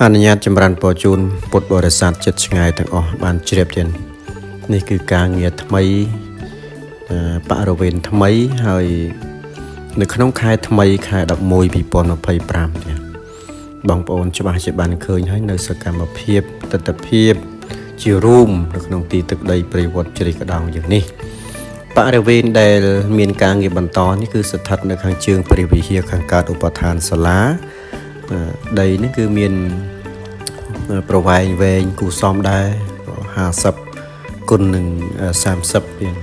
អនុញ្ញាតចម្រើនពរជូនពុទ្ធបរិស័ទចិត្តឆ្ងាយទាំងអស់បានជ្រាបទៀតនេះគឺការងារថ្មីបរិវេណថ្មីហើយនៅក្នុងខែថ្មីខែ11 2025ទៀតបងប្អូនច្បាស់ជាបានឃើញហើយនៅសកម្មភាពទស្សនភាពជារួមនៅក្នុងទីទឹកដីព្រៃវត្តជ្រៃកដោងយ៉ាងនេះបរិវេណដែលមានការងារបន្តនេះគឺស្ថិតនៅខាងជើងព្រះវិហារខាងកើតឧបឋានសាលាដីនេះគឺមានប្រវែងវែងគូសំដែរ50គុណនឹង30ទៀត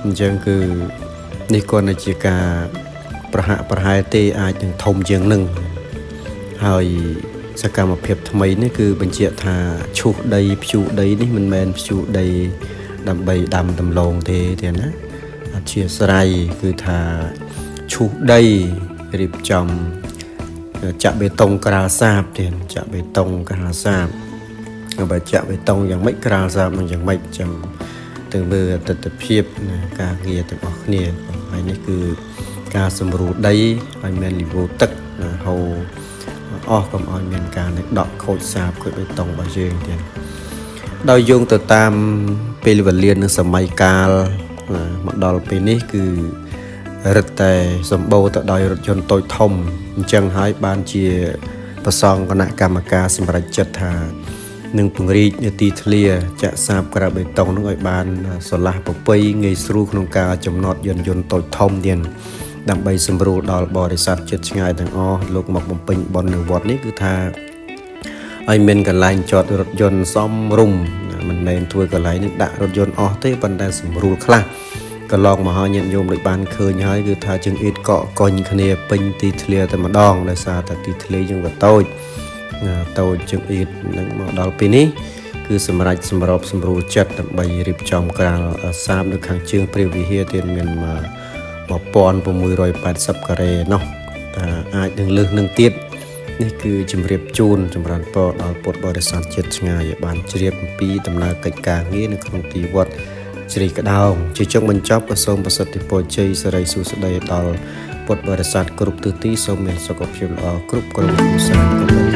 អញ្ចឹងគឺនេះគាត់នៅជាការប្រហាក់ប្រហែលទេអាចនឹងធំជាងនឹងហើយសកម្មភាពថ្មីនេះគឺបញ្ជាក់ថាឈូសដីភ្ជួរដីនេះមិនមែនភ្ជួរដីដើម្បីដាំដំឡូងទេណាអធិស្ឋានគឺថាឈូសដីរៀបចំចាក់បេតុងក្រាលសាបទៀតចាក់បេតុងក្រាលសាបបើចាក់បេតុងយ៉ាងម៉េចក្រាលសាបនឹងយ៉ាងម៉េចចាំទៅមើលទស្សនភាពការងារទាំងអស់គ្នាហើយនេះគឺការសម្រួលដីឲ្យមានលីវ៉ូទឹកហូរអស់កុំឲ្យមានការដកខូចសាបខូចបេតុងរបស់យើងទៀតដោយយោងទៅតាមពេលវេលានិងសម័យកាលមកដល់ពេលនេះគឺរឹតតែសម្បូរទៅដោយរថយន្តតូចធំអញ្ចឹងហើយបានជាប្រសងគណៈកម្មការសម្រេចចិត្តថានឹងពង្រីកនីតិធ្លាចាក់សាបក្រាបបេតុងនឹងឲ្យបានស្រឡះប្រពៃងាយស្រួលក្នុងការចំណតយន្តតូចធំទៀតដើម្បីសម្រួលដល់បរិស័ទចិត្តឆ្ងាយទាំងអស់លោកមកបំពេញបុណ្យនៅវត្តនេះគឺថាឲ្យមានកន្លែងចតរថយន្តសមរម្យមិនមែនធ្វើកន្លែងនេះដាក់រថយន្តអស់ទេប៉ុន្តែសម្រួលខ្លះកន្លងមកហើយញាតិញោមដូចបានឃើញហើយគឺថាជើងអ៊ីតកក់កុញគ្នាពេញទីធ្លាតែម្ដងដោយសារតែទីធ្លាយើងវាតូចជើងអ៊ីតនឹងមកដល់ពេលនេះគឺសម្រាប់សម្របសម្រួលចិត្តដើម្បីរៀបចំក្រាលសាបនៅខាងជើងព្រះវិហារទៀតមាន1680ការ៉េនោះតែអាចនឹងលើសនឹងទៀតនេះគឺជំរាបជូនចម្រើនពរដល់ពុទ្ធបរិស័ទចិត្តឆ្ងាយឲ្យបានជ្រាបអំពីដំណើរកិច្ចការងារនៅក្នុងទីវត្តជ្រៃកដោងជាចុងបញ្ចប់ក៏សូមប្រសិទ្ធពរជ័យសិរីសួស្តីដល់ពុទ្ធបរិស័ទគ្រប់ទិសទីសូមមានសុខភាពល្អគ្រប់គ្រួសារ